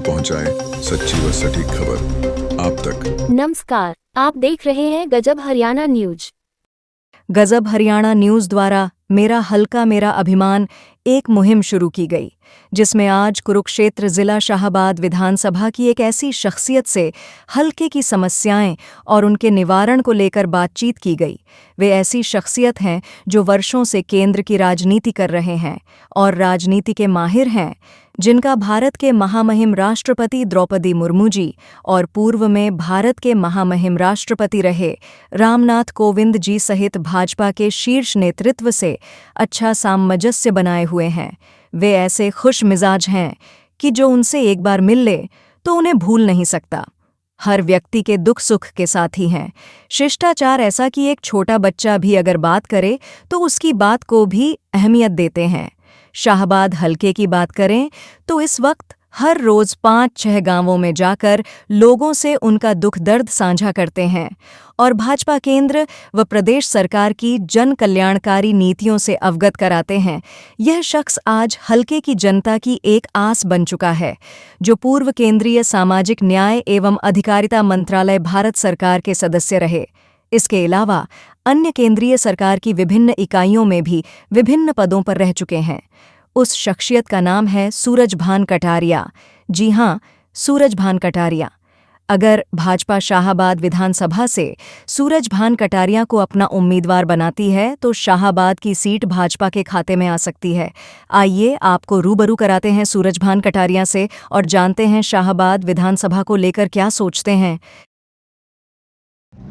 जो पहुंचाए सच्ची व सटीक खबर आप तक। नमस्कार, आप देख रहे हैं गजब हरियाणा न्यूज। गजब हरियाणा न्यूज द्वारा मेरा हल्का मेरा अभिमान एक मुहिम शुरू की गई, जिसमें आज कुरुक्षेत्र जिला शाहबाद विधानसभा की एक ऐसी शख्सियत से हल्के की समस्याएं और उनके निवारण को लेकर बातचीत की गई। वे ऐसी शख्सियत हैं जो वर्षों से केंद्र की राजनीति कर रहे हैं और राजनीति के माहिर हैं, जिनका भारत के महामहिम राष्ट्रपति द्रौपदी मुर्मू जी और पूर्व में भारत के महामहिम राष्ट्रपति रहे रामनाथ कोविंद जी सहित भाजपा के शीर्ष नेतृत्व से अच्छा सामंजस्य बनाए हुए हैं। वे ऐसे खुश मिजाज हैं कि जो उनसे एक बार मिल ले तो उन्हें भूल नहीं सकता। हर व्यक्ति के दुख सुख के साथी हैं। शिष्टाचार ऐसा कि एक छोटा बच्चा भी अगर बात करे तो उसकी बात को भी अहमियत देते हैं। शाहबाद हलके की बात करें तो इस वक्त हर रोज 5-6 गांवों में जाकर लोगों से उनका दुख दर्द साझा करते हैं और भाजपा केंद्र व प्रदेश सरकार की जन कल्याणकारी नीतियों से अवगत कराते हैं। यह शख्स आज हलके की जनता की एक आस बन चुका है, जो पूर्व केंद्रीय सामाजिक न्याय एवं अधिकारिता मंत्रालय भारत सरकार के सदस्य रहे। इसके अलावा अन्य केंद्रीय सरकार की विभिन्न इकाइयों में भी विभिन्न पदों पर रह चुके हैं। उस शख्सियत का नाम है सूरजभान कटारिया। जी हां, सूरजभान कटारिया। अगर भाजपा शाहबाद विधानसभा से सूरजभान कटारिया को अपना उम्मीदवार बनाती है तो शाहबाद की सीट भाजपा के खाते में आ सकती है। आइए आपको रूबरू कराते हैं सूरजभान कटारिया से और जानते हैं शाहबाद विधानसभा को लेकर क्या सोचते हैं।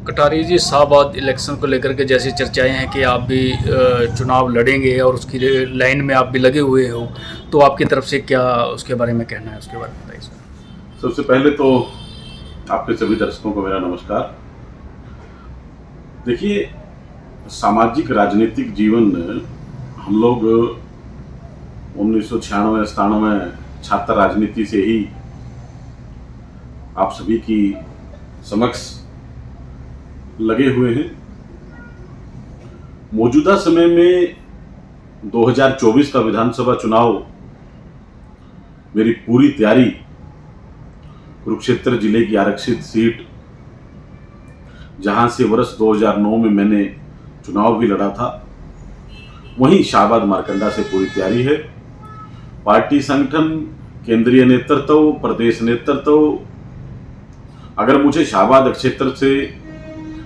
कटारिया जी, शाहबाद इलेक्शन को लेकर के जैसी चर्चाएं हैं कि आप भी चुनाव लड़ेंगे और उसकी लाइन में आप भी लगे हुए हो, तो आपकी तरफ से क्या उसके बारे में कहना है, उसके बारे में बताइए। सबसे पहले तो आपके सभी दर्शकों को मेरा नमस्कार। देखिए, सामाजिक राजनीतिक जीवन हम लोग 1996-97 छात्र राजनीति से ही आप सभी की समक्ष लगे हुए हैं। मौजूदा समय में 2024 का विधानसभा चुनाव मेरी पूरी तैयारी कुरुक्षेत्र जिले की आरक्षित सीट, जहां से वर्ष 2009 में मैंने चुनाव भी लड़ा था, वहीं शाहबाद मारकंडा से पूरी तैयारी है। पार्टी संगठन, केंद्रीय नेतृत्व, प्रदेश नेतृत्व अगर मुझे शाहबाद क्षेत्र से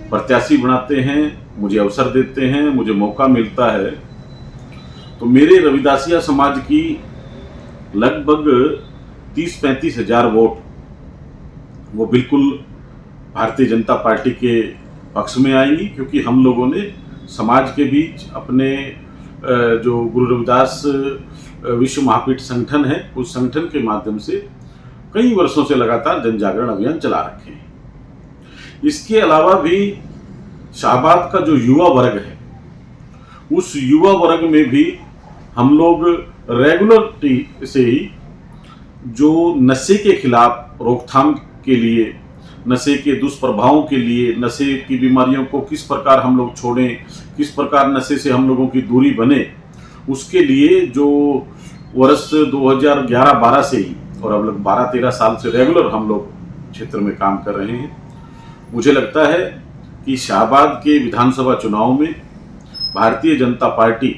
प्रत्याशी बनाते हैं, मुझे अवसर देते हैं, मुझे मौका मिलता है, तो मेरे रविदासिया समाज की लगभग 30-35 हजार वोट वो बिल्कुल भारतीय जनता पार्टी के पक्ष में आएंगी, क्योंकि हम लोगों ने समाज के बीच अपने जो गुरु रविदास विश्व महापीठ संगठन है, उस संगठन के माध्यम से कई वर्षों से लगातार जन जागरण अभियान चला रखे हैं। इसके अलावा भी शाहबाद का जो युवा वर्ग है, उस युवा वर्ग में भी हम लोग रेगुलरिटी से ही जो नशे के खिलाफ रोकथाम के लिए, नशे के दुष्प्रभावों के लिए, नशे की बीमारियों को किस प्रकार हम लोग छोड़ें, किस प्रकार नशे से हम लोगों की दूरी बने, उसके लिए जो वर्ष 2011-12 से ही और अब लगभग 12-13 साल से रेगुलर हम लोग क्षेत्र में काम कर रहे हैं। मुझे लगता है कि शाहबाद के विधानसभा चुनाव में भारतीय जनता पार्टी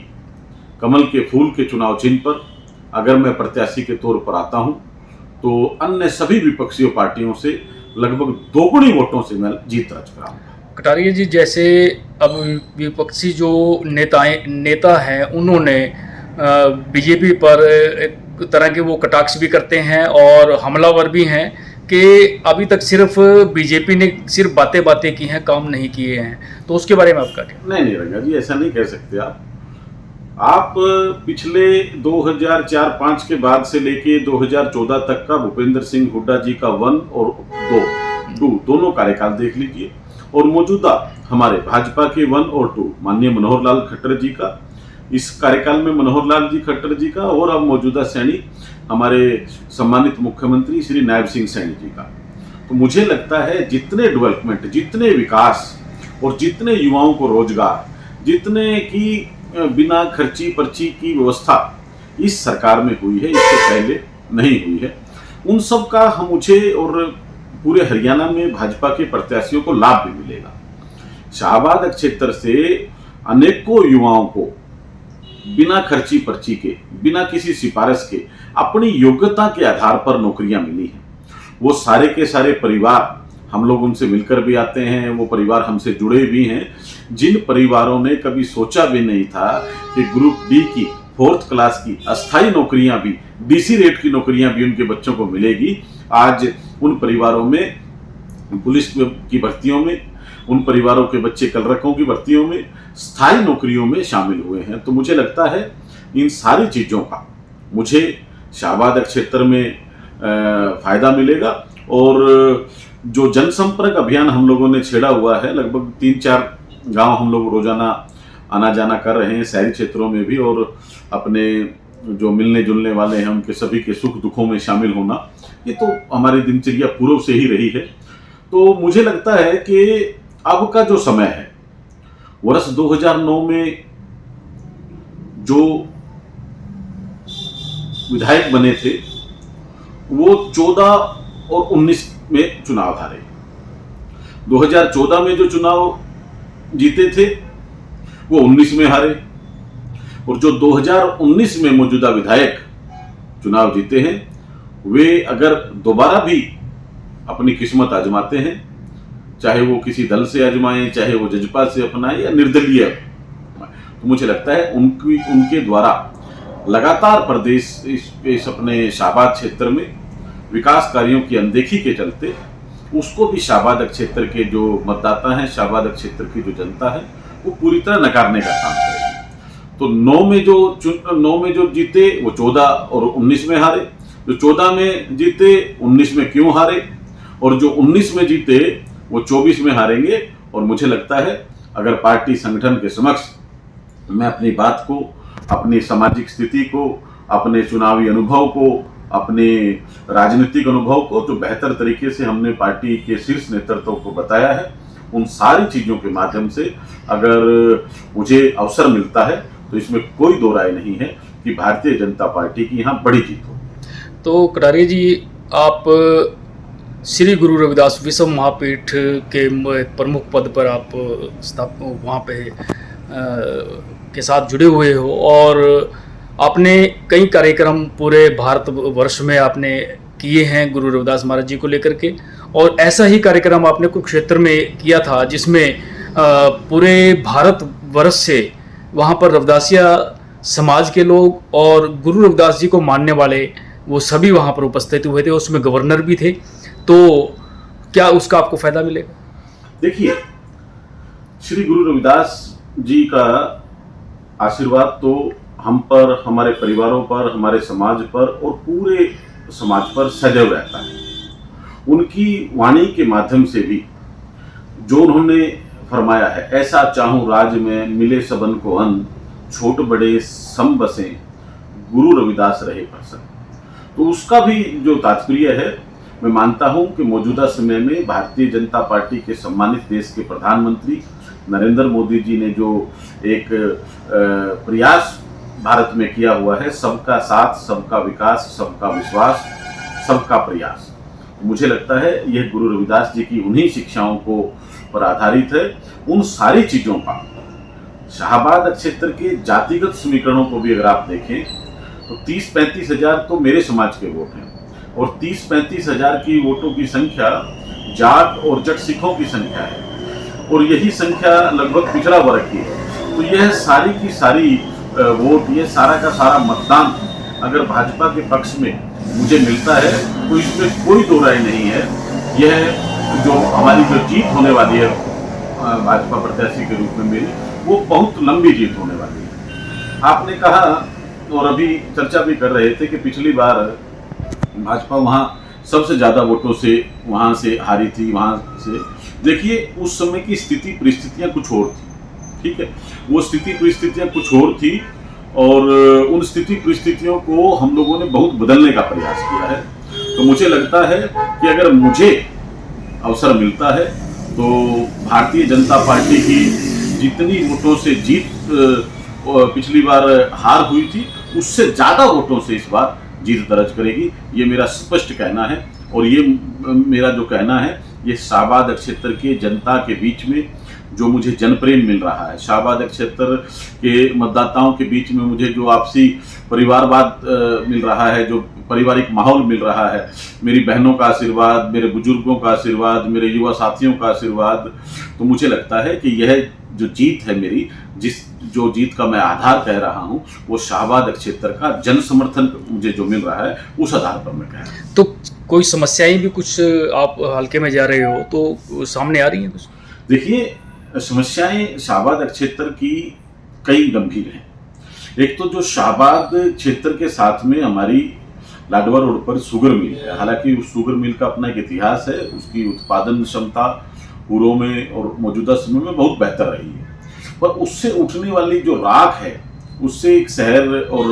कमल के फूल के चुनाव चिन्ह पर अगर मैं प्रत्याशी के तौर पर आता हूं, तो अन्य सभी विपक्षी पार्टियों से लगभग 2 गुनी वोटों से मैं जीत दर्ज कराऊंगा। कटारिया जी, जैसे अब विपक्षी जो नेता हैं, उन्होंने बीजेपी पर एक तरह के वो कटाक्ष भी करते हैं और हमलावर भी हैं कि अभी तक सिर्फ बीजेपी ने सिर्फ बातें की हैं, काम नहीं किए हैं, तो उसके बारे में आपका क्या? नहीं रंगा जी, ऐसा नहीं कह सकते आप पिछले 2004-05 के बाद से लेके 2014 तक का भूपेंद्र सिंह हुड्डा जी का 1 और 2 दोनों कार्यकाल देख लीजिए, और मौजूदा हमारे भाजपा के 1 और 2 माननीय मनोहर लाल खट्टर जी का, इस कार्यकाल में मनोहर लाल जी खट्टर जी का, और अब मौजूदा सैनी हमारे सम्मानित मुख्यमंत्री श्री नायब सिंह सैनी जी का। तो मुझे लगता है जितने डेवलपमेंट, जितने विकास और जितने युवाओं को रोजगार, जितने की बिना खर्ची पर्ची की व्यवस्था इस सरकार में हुई है, इससे पहले नहीं हुई है। उन सब का हम मुझे और पूरे हरियाणा में भाजपा के प्रत्याशियों को लाभ भी मिलेगा। शाहबाद क्षेत्र से अनेकों युवाओं को बिना खर्ची पर्ची के, बिना किसी सिफारिश के, अपनी योग्यता के आधार पर नौकरियां मिली हैं। वो सारे के सारे परिवार, हम लोग उनसे मिलकर भी आते हैं, वो परिवार हमसे जुड़े भी हैं, जिन परिवारों ने कभी सोचा भी नहीं था कि ग्रुप डी की 4th क्लास की अस्थायी नौकरियां भी, डीसी रेट की नौकरियां भी उनके बच्चों को मिलेगी। आज उन परिवारों में पुलिस की भर्तियों में, उन परिवारों के बच्चे कलरकों की भर्तियों में, स्थायी नौकरियों में शामिल हुए हैं। तो मुझे लगता है इन सारी चीज़ों का मुझे शाहबाद क्षेत्र में फायदा मिलेगा। और जो जनसंपर्क अभियान हम लोगों ने छेड़ा हुआ है, लगभग 3-4 गांव हम लोग रोजाना आना जाना कर रहे हैं शहरी क्षेत्रों में भी, और अपने जो मिलने जुलने वाले हैं उनके सभी के सुख दुखों में शामिल होना, ये तो हमारी दिनचर्या पूर्व से ही रही है। तो मुझे लगता है कि अब का जो समय है, वर्ष 2009 में जो विधायक बने थे वो 14 और 19 में चुनाव हारे। 2014 में जो चुनाव जीते थे वो 19 में हारे, और जो 2019 में मौजूदा विधायक चुनाव जीते हैं वे अगर दोबारा भी अपनी किस्मत आजमाते हैं, चाहे वो किसी दल से आजमाएं, चाहे वो जजपा से अपनाएं या निर्दलीय, तो मुझे लगता है उनके द्वारा लगातार प्रदेश इस अपने शाहबाद क्षेत्र में विकास कार्यों की अनदेखी के चलते उसको भी शाहबाद क्षेत्र के जो मतदाता हैं, शाहबाद क्षेत्र की जो जनता है, वो पूरी तरह नकारने का काम करेगी। तो 9 में जो जीते वो 14 और 19 में हारे, जो 14 में जीते 19 में क्यों हारे, और जो 19 में जीते वो 24 में हारेंगे। और मुझे लगता है अगर पार्टी संगठन के समक्ष मैं अपनी बात को, अपनी सामाजिक स्थिति को, अपने चुनावी अनुभव को, अपने राजनीतिक अनुभव को जो बेहतर तरीके से हमने पार्टी के शीर्ष नेतृत्व को बताया है, उन सारी चीज़ों के माध्यम से अगर मुझे अवसर मिलता है तो इसमें कोई दो राय नहीं है कि भारतीय जनता पार्टी की यहाँ बड़ी जीत हो। तो कटारिया जी, आप श्री गुरु रविदास विश्व महापीठ के प्रमुख पद पर आप वहाँ पे के साथ जुड़े हुए हो, और आपने कई कार्यक्रम पूरे भारतवर्ष में आपने किए हैं गुरु रविदास महाराज जी को लेकर के, और ऐसा ही कार्यक्रम आपने कुरुक्षेत्र में किया था जिसमें पूरे भारतवर्ष से वहाँ पर रविदासिया समाज के लोग और गुरु रविदास जी को मानने वाले वो सभी वहाँ पर उपस्थित हुए थे, उसमें गवर्नर भी थे। तो क्या उसका आपको फायदा मिलेगा? देखिए, श्री गुरु रविदास जी का आशीर्वाद तो हम पर, हमारे परिवारों पर, हमारे समाज पर और पूरे समाज पर सदैव रहता है। उनकी वाणी के माध्यम से भी जो उन्होंने फरमाया है, ऐसा चाहूं राज में मिले सबन को अन्न, छोट बड़े सम बसे गुरु रविदास रहे प्रसन्न। तो उसका भी जो तात्पर्य है, मैं मानता हूं कि मौजूदा समय में भारतीय जनता पार्टी के सम्मानित देश के प्रधानमंत्री नरेंद्र मोदी जी ने जो एक प्रयास भारत में किया हुआ है, सबका साथ, सबका विकास, सबका विश्वास, सबका प्रयास, मुझे लगता है यह गुरु रविदास जी की उन्हीं शिक्षाओं को पर आधारित है। उन सारी चीज़ों का शाहबाद क्षेत्र के जातिगत समीकरणों को भी अगर आप देखें तो 30-35 हज़ार तो मेरे समाज के वोट हैं, और 30-35 हज़ार की वोटों की संख्या जाट और जट सिखों की संख्या है, और यही संख्या लगभग पिछड़ा वर्ग की है। तो यह सारी की सारी वोट, ये सारा का सारा मतदान अगर भाजपा के पक्ष में मुझे मिलता है तो इसमें कोई दो राय नहीं है। यह जो हमारी जो जीत होने वाली है भाजपा प्रत्याशी के रूप में मेरी, वो बहुत लंबी जीत होने वाली है। आपने कहा और अभी चर्चा भी कर रहे थे कि पिछली बार भाजपा वहाँ सबसे ज़्यादा वोटों से वहाँ से हारी थी। वहाँ से देखिए, उस समय की स्थिति परिस्थितियाँ कुछ और थी, ठीक है, वो स्थिति परिस्थितियाँ कुछ और थी, और उन स्थिति परिस्थितियों को हम लोगों ने बहुत बदलने का प्रयास किया है। तो मुझे लगता है कि अगर मुझे अवसर मिलता है तो भारतीय जनता पार्टी की जितनी वोटों से जीत पिछली बार हार हुई थी, उससे ज़्यादा वोटों से इस बार जीत दर्ज करेगी, ये मेरा स्पष्ट कहना है। और ये मेरा जो कहना है, ये शाहबाद क्षेत्र के जनता के बीच में जो मुझे जनप्रेम मिल रहा है, शाहबाद क्षेत्र के मतदाताओं के बीच में मुझे जो आपसी परिवारवाद मिल रहा है, जो पारिवारिक माहौल मिल रहा है, मेरी बहनों का आशीर्वाद, मेरे बुजुर्गों का आशीर्वाद, मेरे युवा साथियों का आशीर्वाद, तो मुझे लगता है कि यह जो जीत है मेरी, जो जीत का मैं आधार कह रहा हूँ, वो शाहबाद क्षेत्र का जन समर्थन मुझे जो मिल रहा है, उस आधार पर मैं कह रहा हूँ। तो कोई समस्याएं भी कुछ आप हल्के में जा रहे हो तो सामने आ रही हैं कुछ? देखिए, समस्याएं शाहबाद क्षेत्र की कई गंभीर हैं। एक तो जो शाहबाद क्षेत्र के साथ में हमारी लाडवा रोड पर शुगर मिल है, हालांकि उस शुगर मिल का अपना एक इतिहास है, उसकी उत्पादन क्षमता पूर्व में और मौजूदा समय में बहुत बेहतर रही है, पर उससे उठने वाली जो राख है, उससे एक शहर और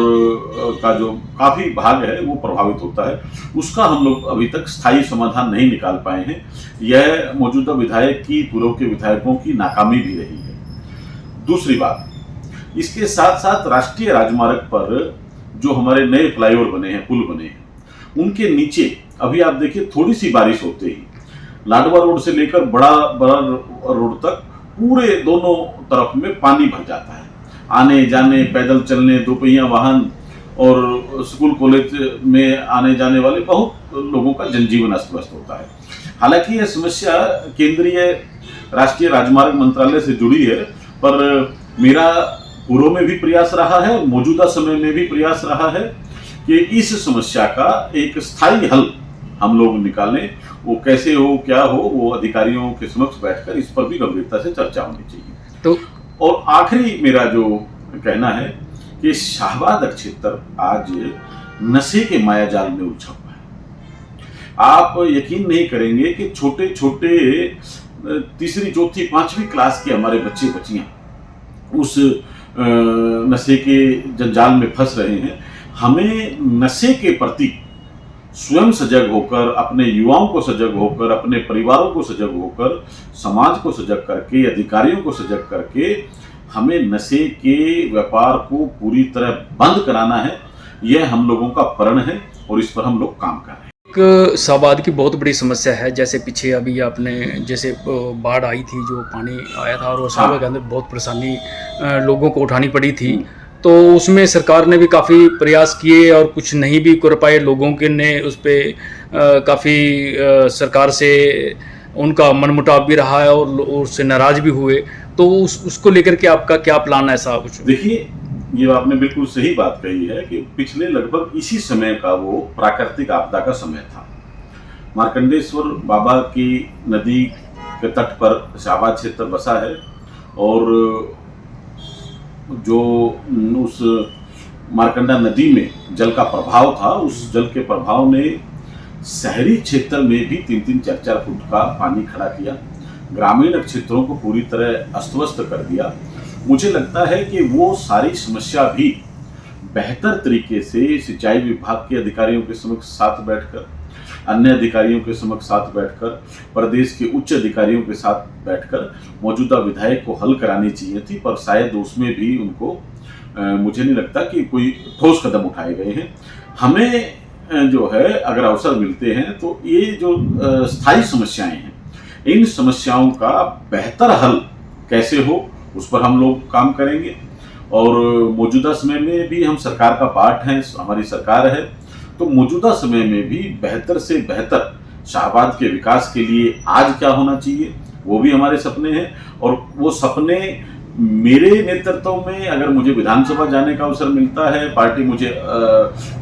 का जो काफ़ी भाग है वो प्रभावित होता है। उसका हम लोग अभी तक स्थायी समाधान नहीं निकाल पाए हैं। यह मौजूदा विधायक की, पूर्व के विधायकों की नाकामी भी रही है। दूसरी बात, इसके साथ साथ राष्ट्रीय राजमार्ग पर जो हमारे नए फ्लाईओवर बने हैं, पुल बने हैं, उनके नीचे अभी आप देखिए, थोड़ी सी बारिश होते ही लाडवा रोड से लेकर बड़ा रोड तक पूरे दोनों तरफ में पानी भर जाता है। आने जाने, पैदल चलने, दोपहिया वाहन और स्कूल कॉलेज में आने जाने वाले बहुत लोगों का जनजीवन अस्त व्यस्त होता है। हालांकि यह समस्या केंद्रीय राष्ट्रीय राजमार्ग मंत्रालय से जुड़ी है, पर मेरा पूर्व में भी प्रयास रहा है, मौजूदा समय में भी प्रयास रहा है कि इस समस्या का एक स्थायी हल हम लोग निकालें। वो कैसे हो, क्या हो, वो अधिकारियों के समक्ष बैठकर इस पर भी गंभीरता से चर्चा होनी चाहिए। तो और आखिरी मेरा जो कहना है कि शाहबाद क्षेत्र आज नशे के मायाजाल में उलझा हुआ है। आप यकीन नहीं करेंगे कि छोटे छोटे तीसरी, चौथी, 5वीं क्लास के हमारे बच्चे बच्चियां उस नशे के जंजाल में फंस रहे हैं। हमें नशे के प्रति स्वयं सजग होकर, अपने युवाओं को सजग होकर, अपने परिवारों को सजग होकर, समाज को सजग करके, अधिकारियों को सजग करके हमें नशे के व्यापार को पूरी तरह बंद कराना है। यह हम लोगों का प्रण है और इस पर हम लोग काम कर रहे हैं। एक शाहबाद की बहुत बड़ी समस्या है, जैसे पीछे अभी आपने जैसे बाढ़ आई थी, जो पानी आया था और शाहबाद के अंदर बहुत परेशानी लोगों को उठानी पड़ी थी, तो उसमें सरकार ने भी काफ़ी प्रयास किए और कुछ नहीं भी कर पाए। लोगों के ने उस पर काफ़ी सरकार से उनका मनमुटाव भी रहा है और उससे नाराज़ भी हुए। तो उसको लेकर के आपका क्या प्लान है ऐसा कुछ? देखिए, ये आपने बिल्कुल सही बात कही है कि पिछले लगभग इसी समय का वो प्राकृतिक आपदा का समय था। मार्कंडेश्वर बाबा की नदी के तट पर शाहबाद क्षेत्र बसा है और जो उस मार्कंडा नदी में जल का प्रभाव था, उस जल के प्रभाव ने शहरी क्षेत्र में भी 3-3, 4-4 फुट का पानी खड़ा किया, ग्रामीण क्षेत्रों को पूरी तरह अस्त-व्यस्त कर दिया। मुझे लगता है कि वो सारी समस्या भी बेहतर तरीके से सिंचाई विभाग के अधिकारियों के समक्ष साथ बैठकर, अन्य अधिकारियों के समक्ष साथ बैठकर, प्रदेश के उच्च अधिकारियों के साथ बैठकर मौजूदा विधायक को हल करानी चाहिए थी, पर शायद उसमें भी उनको मुझे नहीं लगता कि कोई ठोस कदम उठाए गए हैं। हमें जो है, अगर अवसर मिलते हैं तो ये जो स्थायी समस्याएं हैं, इन समस्याओं का बेहतर हल कैसे हो, उस पर हम लोग काम करेंगे। और मौजूदा समय में भी हम सरकार का पार्ट हैं, हमारी सरकार है, तो मौजूदा समय में भी बेहतर से बेहतर शाहबाद के विकास के लिए आज क्या होना चाहिए, वो भी हमारे सपने हैं। और वो सपने मेरे नेतृत्व में, अगर मुझे विधानसभा जाने का अवसर मिलता है, पार्टी मुझे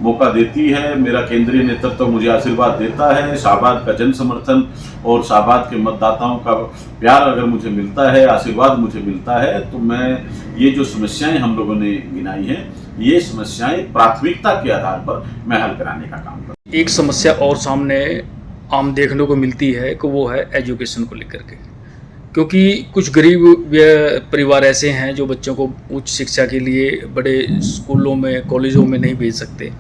मौका देती है, मेरा केंद्रीय नेतृत्व मुझे आशीर्वाद देता है, शाहबाद का जन समर्थन और शाहबाद के मतदाताओं का प्यार अगर मुझे मिलता है, आशीर्वाद मुझे मिलता है, तो मैं ये जो समस्याएं हम लोगों ने गिनाई हैं, ये समस्याएं प्राथमिकता के आधार पर मैं हल कराने का काम करूँ। एक समस्या और सामने आम देखने को मिलती है कि वो है एजुकेशन को लेकर के, क्योंकि कुछ गरीब परिवार ऐसे हैं जो बच्चों को उच्च शिक्षा के लिए बड़े स्कूलों में, कॉलेजों में नहीं भेज सकते।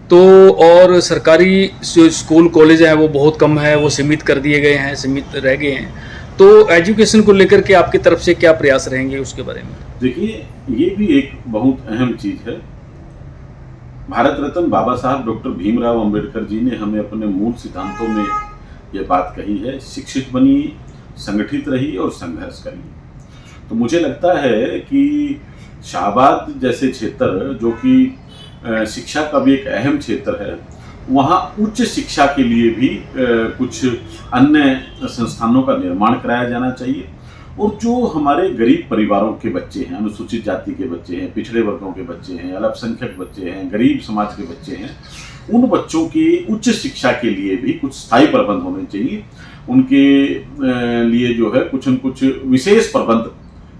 तो और सरकारी जो स्कूल कॉलेज हैं वो बहुत कम है, वो सीमित कर दिए गए हैं, सीमित रह गए हैं। तो एजुकेशन को लेकर के आपकी तरफ से क्या प्रयास रहेंगे उसके बारे में? देखिए, ये भी एक बहुत अहम चीज़ है। भारत रत्न बाबा साहब डॉक्टर भीमराव अंबेडकर जी ने हमें अपने मूल सिद्धांतों में ये बात कही है, शिक्षित बनिए, संगठित रहिए और संघर्ष करिए। तो मुझे लगता है कि शाहबाद जैसे क्षेत्र जो कि शिक्षा का भी एक अहम क्षेत्र है, वहाँ उच्च शिक्षा के लिए भी कुछ अन्य संस्थानों का निर्माण कराया जाना चाहिए। और जो हमारे गरीब परिवारों के बच्चे हैं, अनुसूचित जाति के बच्चे हैं, पिछड़े वर्गों के बच्चे हैं, अल्पसंख्यक बच्चे हैं, गरीब समाज के बच्चे हैं, उन बच्चों की उच्च शिक्षा के लिए भी कुछ स्थायी प्रबंध होने चाहिए। उनके लिए जो है कुछ न कुछ विशेष प्रबंध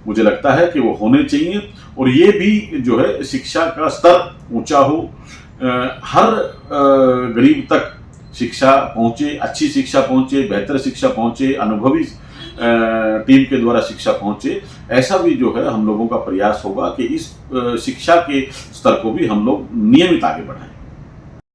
मुझे लगता है कि वो होने चाहिए। और ये भी जो है शिक्षा का स्तर ऊंचा हो, हर गरीब तक शिक्षा पहुंचे, अच्छी शिक्षा पहुंचे, बेहतर शिक्षा पहुंचे, अनुभवी टीम के द्वारा शिक्षा पहुंचे। ऐसा भी जो है हम लोगों का प्रयास होगा कि इस शिक्षा के स्तर को भी हम लोग नियमित आगे बढ़ाएं।